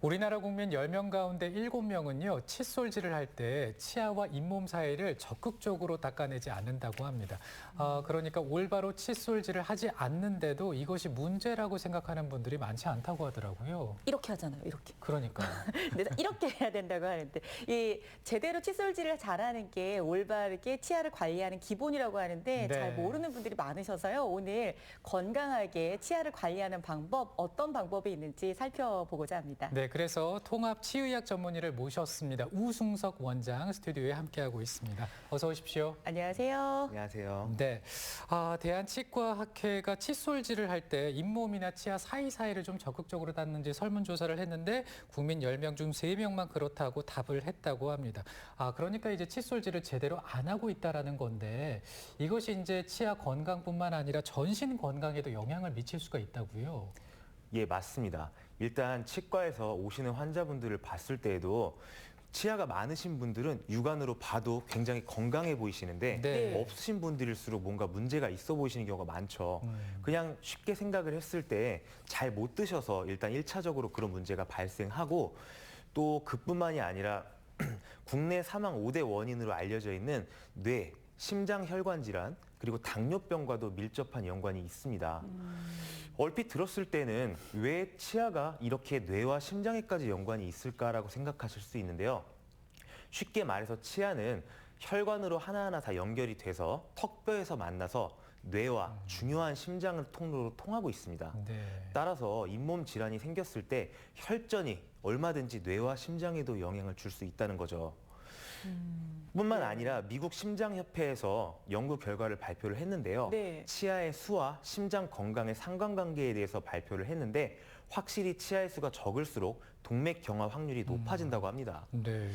우리나라 국민 10명 가운데 7명은요, 칫솔질을 할 때 치아와 잇몸 사이를 적극적으로 닦아내지 않는다고 합니다. 그러니까 올바로 칫솔질을 하지 않는데도 이것이 문제라고 생각하는 분들이 많지 않다고 하더라고요. 이렇게 하잖아요, 이렇게. 그러니까요. 근데 이렇게 해야 된다고 하는데 이 제대로 칫솔질을 잘하는 게 올바르게 치아를 관리하는 기본이라고 하는데 네. 잘 모르는 분들이 많으셔서요. 오늘 건강하게 치아를 관리하는 방법, 어떤 방법이 있는지 살펴보고자 합니다. 네, 그래서 통합 치의학 전문의를 모셨습니다. 우승석 원장 스튜디오에 함께하고 있습니다. 어서 오십시오. 안녕하세요. 안녕하세요. 네, 대한치과학회가 칫솔질을 할 때 잇몸이나 치아 사이사이를 좀 적극적으로 닦는지 설문조사를 했는데 국민 10명 중 3명만 그렇다고 답을 했다고 합니다. 그러니까 이제 칫솔질을 제대로 안 하고 있다라는 건데 이것이 이제 치아 건강뿐만 아니라 전신 건강에도 영향을 미칠 수가 있다고요. 예, 맞습니다. 일단 치과에서 오시는 환자분들을 봤을 때에도 치아가 많으신 분들은 육안으로 봐도 굉장히 건강해 보이시는데 네. 없으신 분들일수록 뭔가 문제가 있어 보이시는 경우가 많죠. 그냥 쉽게 생각을 했을 때 잘 못 드셔서 일단 1차적으로 그런 문제가 발생하고 또 그뿐만이 아니라 국내 사망 5대 원인으로 알려져 있는 뇌, 심장 혈관 질환 그리고 당뇨병과도 밀접한 연관이 있습니다. 얼핏 들었을 때는 왜 치아가 이렇게 뇌와 심장에까지 연관이 있을까라고 생각하실 수 있는데요. 쉽게 말해서 치아는 혈관으로 하나하나 다 연결이 돼서 턱뼈에서 만나서 뇌와 중요한 심장을 통로로 통하고 있습니다. 네. 따라서 잇몸 질환이 생겼을 때 혈전이 얼마든지 뇌와 심장에도 영향을 줄 수 있다는 거죠. 뿐만 아니라 미국 심장협회에서 연구 결과를 발표를 했는데요. 네. 치아의 수와 심장 건강의 상관관계에 대해서 발표를 했는데 확실히 치아의 수가 적을수록 동맥 경화 확률이 높아진다고 합니다. 네.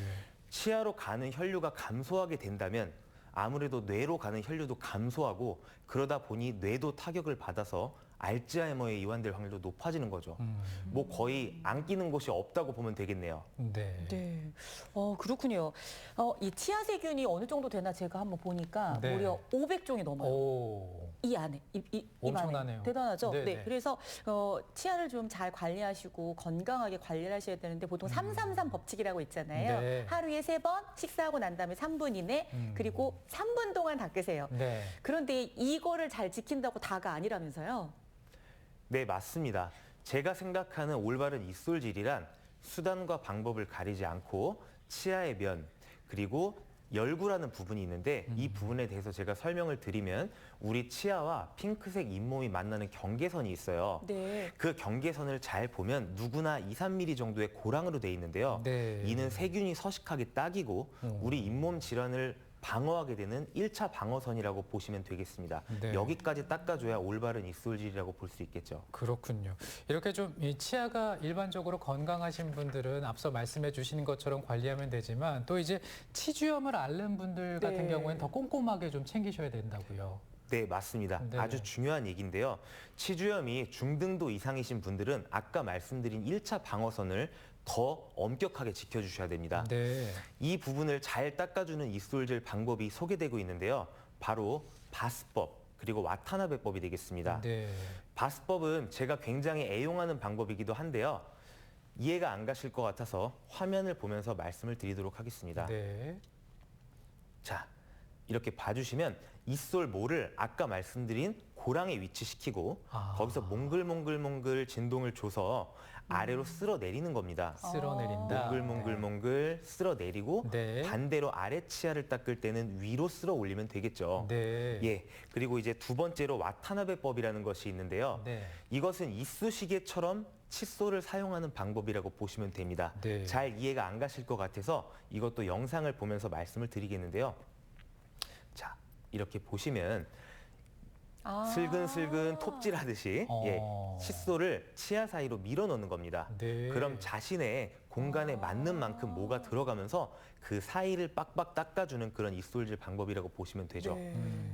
치아로 가는 혈류가 감소하게 된다면 아무래도 뇌로 가는 혈류도 감소하고 그러다 보니 뇌도 타격을 받아서 알츠하이머에 이완될 확률도 높아지는 거죠. 뭐 거의 안 끼는 곳이 없다고 보면 되겠네요. 네. 네, 그렇군요. 이 치아 세균이 어느 정도 되나 제가 한번 보니까 네. 무려 500종이 넘어요. 오. 이 안에, 입 엄청나네요. 안에. 대단하죠? 네네. 네. 그래서 치아를 좀 잘 관리하시고 건강하게 관리를 하셔야 되는데 보통 333 법칙이라고 있잖아요. 네. 하루에 3번 식사하고 난 다음에 3분 이내 그리고 3분 동안 닦으세요. 네. 그런데 이거를 잘 지킨다고 다가 아니라면서요? 네, 맞습니다. 제가 생각하는 올바른 입술질이란 수단과 방법을 가리지 않고 치아의 면, 그리고 열구라는 부분이 있는데 이 부분에 대해서 제가 설명을 드리면 우리 치아와 핑크색 잇몸이 만나는 경계선이 있어요. 네. 그 경계선을 잘 보면 누구나 2, 3mm 정도의 고랑으로 돼 있는데요. 네. 이는 세균이 서식하기 딱이고 우리 잇몸 질환을 방어하게 되는 1차 방어선이라고 보시면 되겠습니다. 네. 여기까지 닦아줘야 올바른 입술질이라고 볼 수 있겠죠. 그렇군요. 이렇게 좀 이 치아가 일반적으로 건강하신 분들은 앞서 말씀해 주시는 것처럼 관리하면 되지만 또 이제 치주염을 앓는 분들 같은 네. 경우에는 더 꼼꼼하게 좀 챙기셔야 된다고요. 네, 맞습니다. 네. 아주 중요한 얘기인데요. 치주염이 중등도 이상이신 분들은 아까 말씀드린 1차 방어선을 더 엄격하게 지켜주셔야 됩니다. 네. 이 부분을 잘 닦아주는 입술질 방법이 소개되고 있는데요. 바로 바스법 그리고 와타나베법이 되겠습니다. 네. 바스법은 제가 굉장히 애용하는 방법이기도 한데요. 이해가 안 가실 것 같아서 화면을 보면서 말씀을 드리도록 하겠습니다. 네. 자, 이렇게 봐주시면 입솔모를 아까 말씀드린 고랑에 위치시키고 거기서 몽글몽글몽글 진동을 줘서 아래로 쓸어내리는 겁니다. 쓸어내린다. 몽글몽글몽글 쓸어내리고 네. 반대로 아래 치아를 닦을 때는 위로 쓸어 올리면 되겠죠. 네. 예, 그리고 이제 두 번째로 와타나베법이라는 것이 있는데요. 네. 이것은 이쑤시개처럼 칫솔을 사용하는 방법이라고 보시면 됩니다. 네. 잘 이해가 안 가실 것 같아서 이것도 영상을 보면서 말씀을 드리겠는데요. 자, 이렇게 보시면 슬근슬근 톱질하듯이 칫솔을 치아 사이로 밀어 넣는 겁니다. 네. 그럼 자신의 공간에 맞는 만큼 뭐가 들어가면서 그 사이를 빡빡 닦아주는 그런 입술질 방법이라고 보시면 되죠.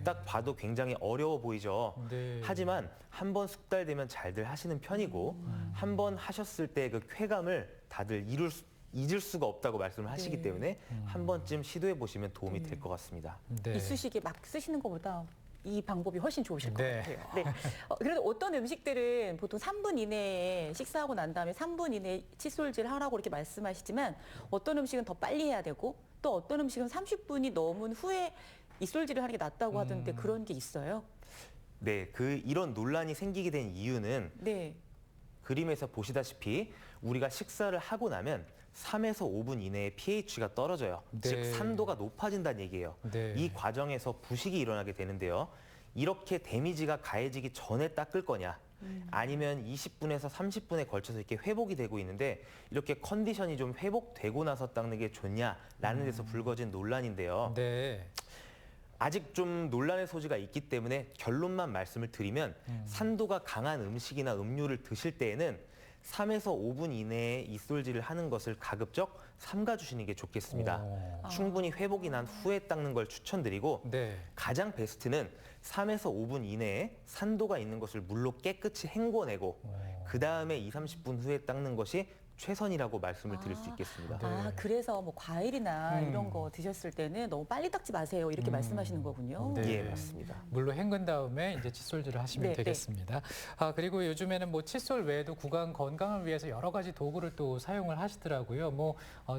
딱 봐도 굉장히 어려워 보이죠. 네. 하지만 한 번 숙달되면 잘들 하시는 편이고 한 번 하셨을 때 그 쾌감을 다들 잊을 수가 없다고 말씀을 하시기 네. 때문에 한 번쯤 시도해 보시면 도움이 될 것 같습니다. 네. 이쑤시개 막 쓰시는 것보다 이 방법이 훨씬 좋으실 것 네. 같아요. 네. 그래도 어떤 음식들은 보통 3분 이내에 식사하고 난 다음에 3분 이내에 칫솔질 하라고 이렇게 말씀하시지만 어떤 음식은 더 빨리 해야 되고 또 어떤 음식은 30분이 넘은 후에 이솔질을 하는 게 낫다고 하던데 그런 게 있어요? 네, 이런 논란이 생기게 된 이유는 네. 그림에서 보시다시피 우리가 식사를 하고 나면 3에서 5분 이내에 pH가 떨어져요. 네. 즉 산도가 높아진다는 얘기예요. 네. 이 과정에서 부식이 일어나게 되는데요. 이렇게 데미지가 가해지기 전에 닦을 거냐 아니면 20분에서 30분에 걸쳐서 이렇게 회복이 되고 있는데 이렇게 컨디션이 좀 회복되고 나서 닦는 게 좋냐라는 데서 불거진 논란인데요. 네. 아직 좀 논란의 소지가 있기 때문에 결론만 말씀을 드리면 산도가 강한 음식이나 음료를 드실 때에는 3에서 5분 이내에 이솔질을 하는 것을 가급적 삼가 주시는 게 좋겠습니다. 충분히 회복이 난 후에 닦는 걸 추천드리고 네. 가장 베스트는 3에서 5분 이내에 산도가 있는 것을 물로 깨끗이 헹궈내고 그 다음에 2, 30분 후에 닦는 것이 최선이라고 말씀을 드릴 수 있겠습니다. 아, 그래서 뭐 과일이나 이런 거 드셨을 때는 너무 빨리 닦지 마세요. 이렇게 말씀하시는 거군요. 네. 예, 맞습니다. 물로 헹군 다음에 이제 칫솔질을 하시면 네, 되겠습니다. 그리고 요즘에는 뭐 칫솔 외에도 구강 건강을 위해서 여러 가지 도구를 또 사용을 하시더라고요. 뭐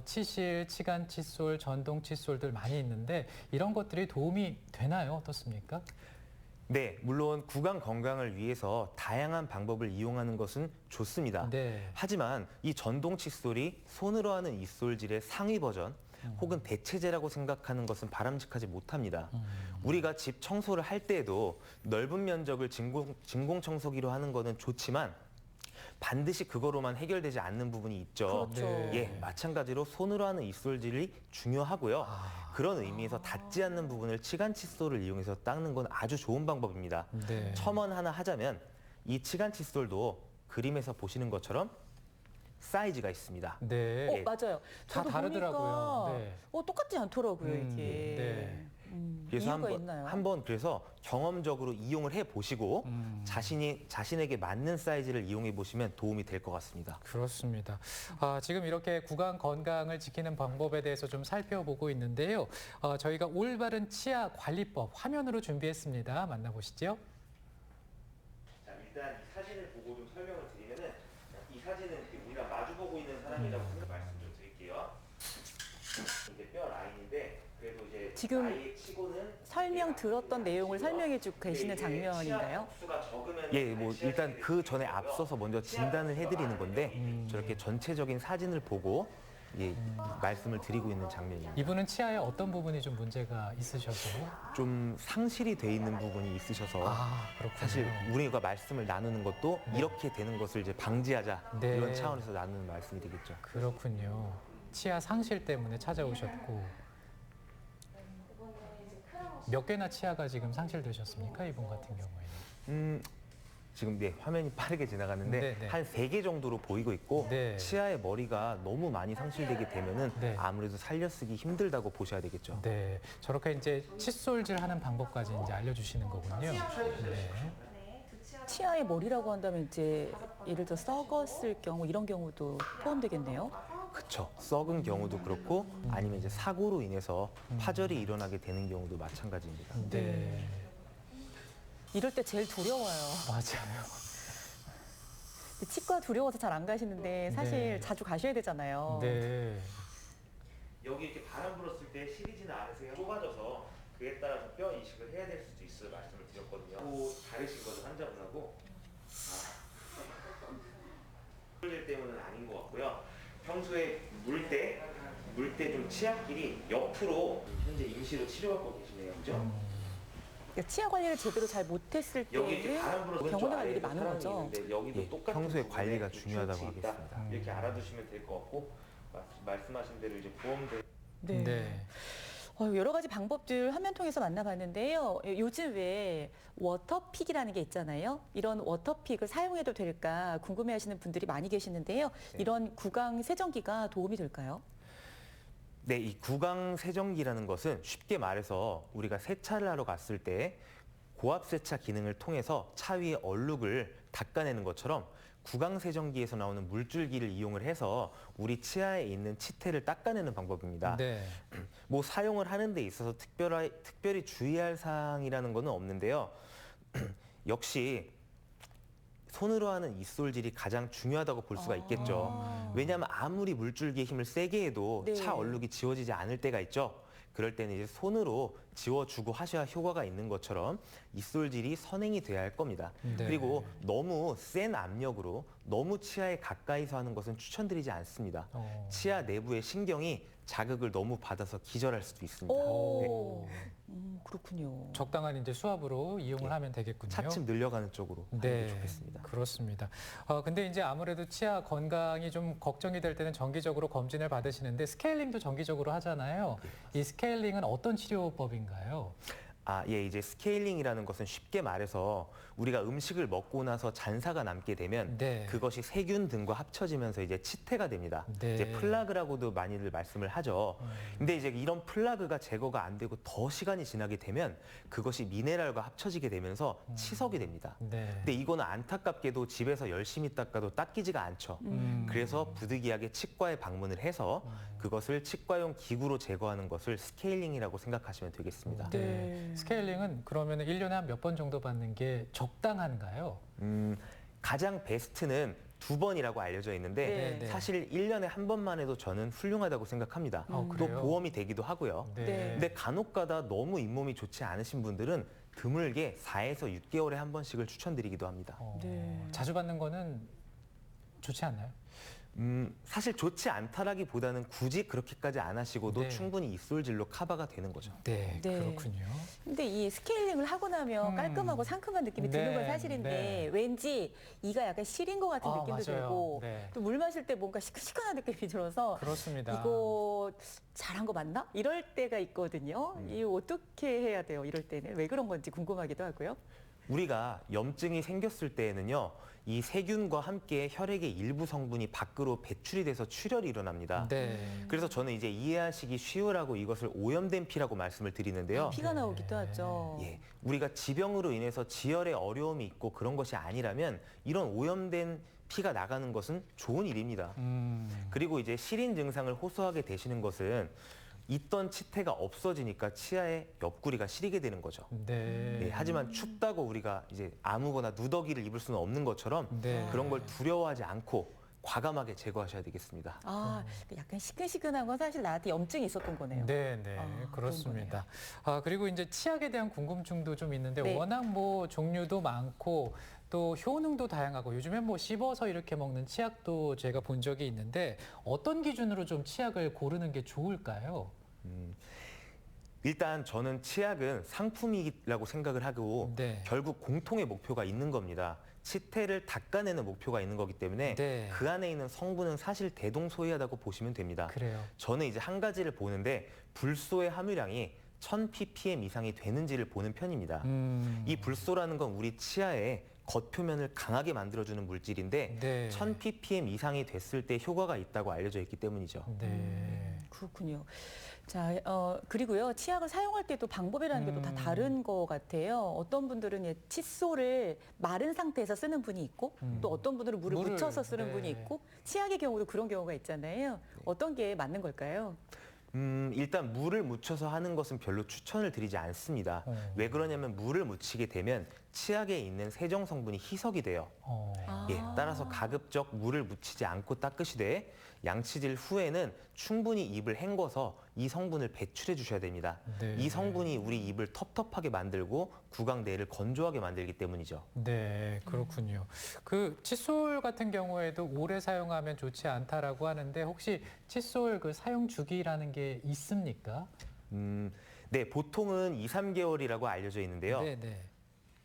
치실, 치간 칫솔, 전동 칫솔들 많이 있는데 이런 것들이 도움이 되나요? 어떻습니까? 네, 물론 구강 건강을 위해서 다양한 방법을 이용하는 것은 좋습니다. 네. 하지만 이 전동 칫솔이 손으로 하는 이솔질의 상위 버전 혹은 대체제라고 생각하는 것은 바람직하지 못합니다. 우리가 집 청소를 할 때에도 넓은 면적을 진공 청소기로 하는 것은 좋지만 반드시 그거로만 해결되지 않는 부분이 있죠. 그렇죠. 네. 예, 마찬가지로 손으로 하는 이솔질이 중요하고요. 그런 의미에서 닿지 않는 부분을 치간 칫솔을 이용해서 닦는 건 아주 좋은 방법입니다. 네. 첨언 하나 하자면 이 치간 칫솔도 그림에서 보시는 것처럼 사이즈가 있습니다. 네. 맞아요. 다 저도 다르더라고요. 보니까 네. 똑같지 않더라고요, 이게. 네. 그래서 이유가 있나요? 한번 그래서 경험적으로 이용을 해 보시고 자신에게 맞는 사이즈를 이용해 보시면 도움이 될 것 같습니다. 그렇습니다. 지금 이렇게 구강 건강을 지키는 방법에 대해서 좀 살펴보고 있는데요. 저희가 올바른 치아 관리법 화면으로 준비했습니다. 만나보시죠. 자, 일단 이 사진을 보고 좀 설명을 드리면은 이 사진은 우리가 마주보고 있는 사람이라고 말씀 좀 드릴게요. 이제 뼈 라인인데 그래도 이제 지금 나이에 치고는 설명 들었던 내용을 설명해 주고 계시는 장면인가요? 예, 뭐 일단 그 전에 앞서서 먼저 진단을 해드리는 건데 저렇게 전체적인 사진을 보고 예, 말씀을 드리고 있는 장면입니다. 이분은 치아에 어떤 부분이 좀 문제가 있으셔서? 좀 상실이 돼 있는 부분이 있으셔서 그렇군요. 사실 우리가 말씀을 나누는 것도 이렇게 되는 것을 이제 방지하자 네. 이런 차원에서 나누는 말씀이 되겠죠. 그렇군요. 치아 상실 때문에 찾아오셨고 몇 개나 치아가 지금 상실되셨습니까? 이분 같은 경우에는. 지금 네, 화면이 빠르게 지나가는데 네, 네. 한 3개 정도로 보이고 있고 네. 치아의 머리가 너무 많이 상실되게 되면은 네. 아무래도 살려쓰기 힘들다고 보셔야 되겠죠. 네, 저렇게 이제 칫솔질 하는 방법까지 이제 알려주시는 거군요. 네. 치아의 머리라고 한다면 이제 예를 들어 썩었을 경우 이런 경우도 포함되겠네요. 그렇죠. 썩은 경우도 그렇고 아니면 이제 사고로 인해서 파절이 일어나게 되는 경우도 마찬가지입니다. 네, 이럴 때 제일 두려워요. 맞아요. 치과 두려워서 잘 안 가시는데 사실 네. 자주 가셔야 되잖아요. 네. 여기 이렇게 바람 불었을 때 시리즈나 아르세가 좁아져서 그에 따라서 뼈 이식을 해야 될 수도 있어요. 말씀을 드렸거든요. 또 다르신 거죠, 환자분하고. 일 때문은 아닌 것 같고요. 평소에 물 때 좀 치아끼리 옆으로 현재 임시로 치료받고 계시네요, 그죠? 그러니까 치아 관리를 제대로 잘 못했을 여기 이렇게 때는 바람 불어서 병원에 갈 일이 많은 거죠. 여기도 똑같은 평소에 부분에 관리가 좀 중요하다고 충치 있다. 하겠습니다. 이렇게 알아두시면 될 것 같고 말씀하신 대로 이제 보험들 네. 네. 여러 가지 방법들 화면 통해서 만나봤는데요. 요즘 왜 워터픽이라는 게 있잖아요. 이런 워터픽을 사용해도 될까 궁금해하시는 분들이 많이 계시는데요. 네. 이런 구강 세정기가 도움이 될까요? 네, 이 구강 세정기라는 것은 쉽게 말해서 우리가 세차를 하러 갔을 때 고압 세차 기능을 통해서 차 위의 얼룩을 닦아내는 것처럼 구강세정기에서 나오는 물줄기를 이용을 해서 우리 치아에 있는 치태를 닦아내는 방법입니다. 네. 뭐 사용을 하는 데 있어서 특별히 주의할 사항이라는 거는 없는데요. 역시 손으로 하는 입솔질이 가장 중요하다고 볼 수가 있겠죠. 왜냐하면 아무리 물줄기에 힘을 세게 해도 네. 차 얼룩이 지워지지 않을 때가 있죠. 그럴 때는 이제 손으로 지워주고 하셔야 효과가 있는 것처럼 입솔질이 선행이 돼야 할 겁니다. 네. 그리고 너무 센 압력으로 너무 치아에 가까이서 하는 것은 추천드리지 않습니다. 치아 내부의 신경이 자극을 너무 받아서 기절할 수도 있습니다. 오, 그렇군요. 적당한 이제 수압으로 이용을 네. 하면 되겠군요. 차츰 늘려가는 쪽으로 하는 게 좋겠습니다. 그렇습니다. 근데 이제 아무래도 치아 건강이 좀 걱정이 될 때는 정기적으로 검진을 받으시는데 스케일링도 정기적으로 하잖아요. 이 스케일링은 어떤 치료법인가요? 예, 이제 스케일링이라는 것은 쉽게 말해서 우리가 음식을 먹고 나서 잔사가 남게 되면 네. 그것이 세균 등과 합쳐지면서 이제 치태가 됩니다. 네. 이제 플라그라고도 많이들 말씀을 하죠. 근데 이제 이런 플라그가 제거가 안 되고 더 시간이 지나게 되면 그것이 미네랄과 합쳐지게 되면서 치석이 됩니다. 네. 근데 이거는 안타깝게도 집에서 열심히 닦아도 닦이지가 않죠. 그래서 부득이하게 치과에 방문을 해서 그것을 치과용 기구로 제거하는 것을 스케일링이라고 생각하시면 되겠습니다. 네. 스케일링은 그러면 1년에 한 몇 번 정도 받는 게 적당한가요? 가장 베스트는 2번이라고 알려져 있는데 네. 사실 1년에 한 번만 해도 저는 훌륭하다고 생각합니다. 또 그래요? 보험이 되기도 하고요. 네. 근데 간혹가다 너무 잇몸이 좋지 않으신 분들은 드물게 4에서 6개월에 한 번씩을 추천드리기도 합니다. 네. 자주 받는 거는 좋지 않나요? 사실 좋지 않다라기보다는 굳이 그렇게까지 안 하시고도 네. 충분히 입솔질로 커버가 되는 거죠. 네, 네. 그렇군요. 근데 이 스케일링을 하고 나면 깔끔하고 상큼한 느낌이 네, 드는 건 사실인데 네. 왠지 이가 약간 시린 것 같은 느낌도 맞아요. 들고 네. 또 물 마실 때 뭔가 시큰시큰한 느낌이 들어서 그렇습니다. 이거 잘한 거 맞나? 이럴 때가 있거든요. 이거 어떻게 해야 돼요? 이럴 때는 왜 그런 건지 궁금하기도 하고요. 우리가 염증이 생겼을 때에는요, 이 세균과 함께 혈액의 일부 성분이 밖으로 배출이 돼서 출혈이 일어납니다. 네. 그래서 저는 이제 이해하시기 쉬우라고 이것을 오염된 피라고 말씀을 드리는데요. 피가 나오기도 하죠. 예, 우리가 지병으로 인해서 지혈에 어려움이 있고 그런 것이 아니라면 이런 오염된 피가 나가는 것은 좋은 일입니다. 그리고 이제 시린 증상을 호소하게 되시는 것은 있던 치태가 없어지니까 치아의 옆구리가 시리게 되는 거죠. 네. 예, 하지만 춥다고 우리가 이제 아무거나 누더기를 입을 수는 없는 것처럼 네. 그런 걸 두려워하지 않고 과감하게 제거하셔야 되겠습니다. 약간 시큰시큰한 건 사실 나한테 염증이 있었던 거네요. 네, 네, 그런 그렇습니다. 그리고 이제 치약에 대한 궁금증도 좀 있는데 네. 워낙 뭐 종류도 많고 또 효능도 다양하고 요즘엔 뭐 씹어서 이렇게 먹는 치약도 제가 본 적이 있는데 어떤 기준으로 좀 치약을 고르는 게 좋을까요? 일단 저는 치약은 상품이라고 생각을 하고 네. 결국 공통의 목표가 있는 겁니다. 치태를 닦아내는 목표가 있는 거기 때문에 네. 그 안에 있는 성분은 사실 대동소이하다고 보시면 됩니다. 그래요. 저는 이제 한 가지를 보는데 불소의 함유량이 1000ppm 이상이 되는지를 보는 편입니다. 이 불소라는 건 우리 치아의 겉표면을 강하게 만들어주는 물질인데 네. 1000ppm 이상이 됐을 때 효과가 있다고 알려져 있기 때문이죠. 네. 그렇군요. 자, 그리고요, 치약을 사용할 때도 방법이라는 게 또 다 다른 것 같아요. 어떤 분들은 칫솔을 마른 상태에서 쓰는 분이 있고, 또 어떤 분들은 물을 묻혀서 쓰는 네. 분이 있고, 치약의 경우도 그런 경우가 있잖아요. 어떤 게 맞는 걸까요? 일단 물을 묻혀서 하는 것은 별로 추천을 드리지 않습니다. 왜 그러냐면 물을 묻히게 되면 치약에 있는 세정 성분이 희석이 돼요. 예, 따라서 가급적 물을 묻히지 않고 닦으시되 양치질 후에는 충분히 입을 헹궈서 이 성분을 배출해 주셔야 됩니다. 네. 이 성분이 우리 입을 텁텁하게 만들고 구강 내를 건조하게 만들기 때문이죠. 네, 그렇군요. 그 칫솔 같은 경우에도 오래 사용하면 좋지 않다라고 하는데 혹시 칫솔 그 사용 주기라는 게 있습니까? 네, 보통은 2, 3개월이라고 알려져 있는데요. 네, 네.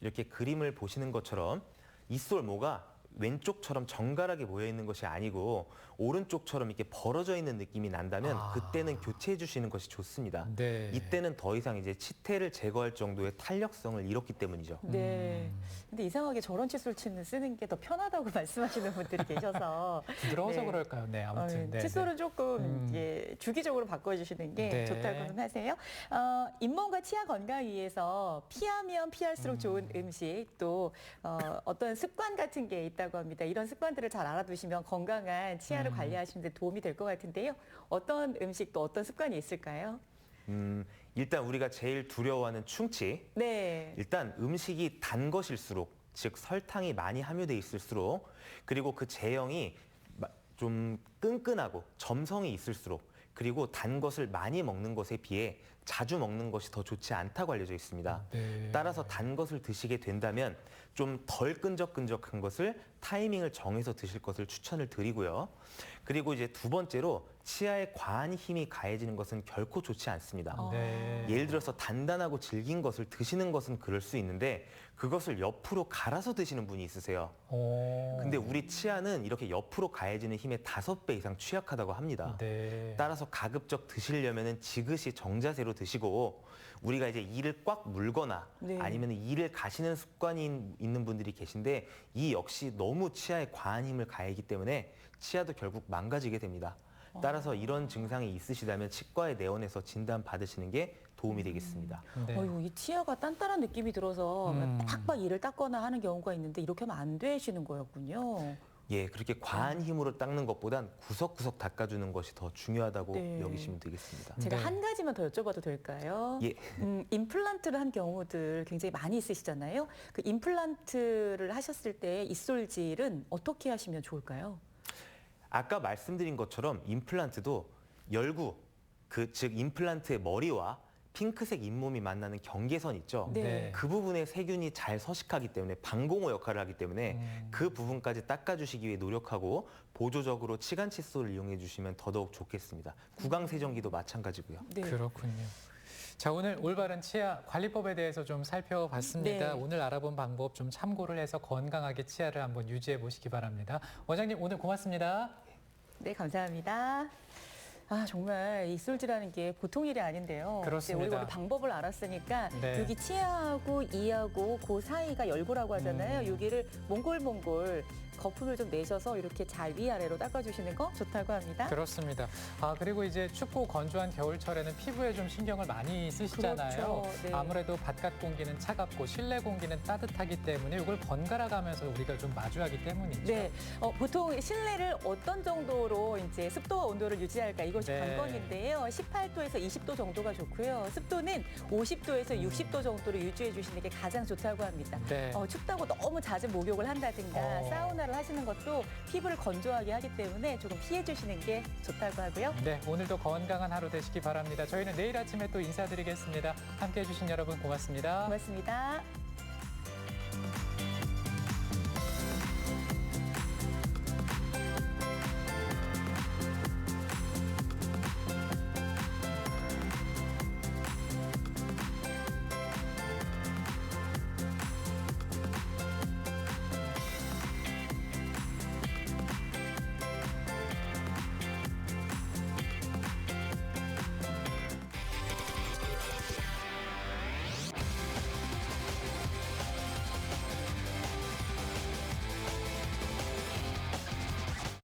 이렇게 그림을 보시는 것처럼 입솔모가 왼쪽처럼 정갈하게 모여 있는 것이 아니고 오른쪽처럼 이렇게 벌어져 있는 느낌이 난다면 그때는 교체해 주시는 것이 좋습니다. 네. 이때는 더 이상 이제 치태를 제거할 정도의 탄력성을 잃었기 때문이죠. 네. 근데 이상하게 저런 칫솔 쓰는 게 더 편하다고 말씀하시는 분들이 계셔서. 부드러워서 네. 그럴까요? 네, 아무튼. 네, 칫솔은 조금 예, 주기적으로 바꿔주시는 게 네. 좋다고는 하세요. 잇몸과 치아 건강 위해서 피하면 피할수록 좋은 음식 또 어떤 습관 같은 게 있다고 있다고 합니다. 이런 습관들을 잘 알아두시면 건강한 치아를 관리하시는 데 도움이 될 것 같은데요. 어떤 음식 또 어떤 습관이 있을까요? 일단 우리가 제일 두려워하는 충치. 네. 일단 음식이 단 것일수록, 즉 설탕이 많이 함유돼 있을수록, 그리고 그 제형이 좀 끈끈하고 점성이 있을수록, 그리고 단 것을 많이 먹는 것에 비해 자주 먹는 것이 더 좋지 않다고 알려져 있습니다. 네. 따라서 단 것을 드시게 된다면 좀 덜 끈적끈적한 것을 타이밍을 정해서 드실 것을 추천을 드리고요. 그리고 이제 두 번째로 치아에 과한 힘이 가해지는 것은 결코 좋지 않습니다. 네. 예를 들어서 단단하고 질긴 것을 드시는 것은 그럴 수 있는데 그것을 옆으로 갈아서 드시는 분이 있으세요. 오. 근데 우리 치아는 이렇게 옆으로 가해지는 힘의 5배 이상 취약하다고 합니다. 네. 따라서 가급적 드시려면은 지그시 정자세로 드시고, 우리가 이제 이를 꽉 물거나 네. 아니면 이를 가시는 습관이 있는 분들이 계신데, 이 역시 너무 치아에 과한 힘을 가해기 때문에 치아도 결국 망가지게 됩니다. 따라서 이런 증상이 있으시다면 치과에 내원해서 진단 받으시는 게 도움이 되겠습니다. 네. 어휴, 이 치아가 단단한 느낌이 들어서 빡빡 이를 닦거나 하는 경우가 있는데 이렇게 하면 안 되시는 거였군요. 예, 그렇게 과한 힘으로 닦는 것보단 구석구석 닦아주는 것이 더 중요하다고 네. 여기시면 되겠습니다. 제가 네. 한 가지만 더 여쭤봐도 될까요? 예. 임플란트를 한 경우들 굉장히 많이 있으시잖아요. 그 임플란트를 하셨을 때 입술질은 어떻게 하시면 좋을까요? 아까 말씀드린 것처럼 임플란트도 열구, 즉 임플란트의 머리와 핑크색 잇몸이 만나는 경계선 있죠. 네. 그 부분에 세균이 잘 서식하기 때문에 방공호 역할을 하기 때문에 그 부분까지 닦아주시기 위해 노력하고 보조적으로 치간 칫솔을 이용해 주시면 더더욱 좋겠습니다. 구강 세정기도 마찬가지고요. 네. 그렇군요. 자, 오늘 올바른 치아 관리법에 대해서 좀 살펴봤습니다. 네. 오늘 알아본 방법 좀 참고를 해서 건강하게 치아를 한번 유지해 보시기 바랍니다. 원장님, 오늘 고맙습니다. 네, 감사합니다. 아, 정말 입술질하는 게 보통 일이 아닌데요. 그렇습니다. 이제 우리가 오늘 방법을 알았으니까 네. 여기 치아하고 이하고 그 사이가 열고라고 하잖아요. 여기를 몽골몽골 거품을 좀 내셔서 이렇게 잘 위아래로 닦아주시는 거 좋다고 합니다. 그렇습니다. 아, 그리고 이제 춥고 건조한 겨울철에는 피부에 좀 신경을 많이 쓰시잖아요. 그렇죠. 네. 아무래도 바깥 공기는 차갑고 실내 공기는 따뜻하기 때문에 이걸 번갈아 가면서 우리가 좀 마주하기 때문이죠. 네, 보통 실내를 어떤 정도로 이제 습도와 온도를 유지할까 이것이 네. 관건인데요. 18도에서 20도 정도가 좋고요. 습도는 50도에서 60도 정도로 유지해 주시는 게 가장 좋다고 합니다. 네. 춥다고 너무 잦은 목욕을 한다든가 사우나를 하시는 것도 피부를 건조하게 하기 때문에 조금 피해 주시는 게 좋다고 하고요. 네, 오늘도 건강한 하루 되시기 바랍니다. 저희는 내일 아침에 또 인사드리겠습니다. 함께해 주신 여러분 고맙습니다. 고맙습니다.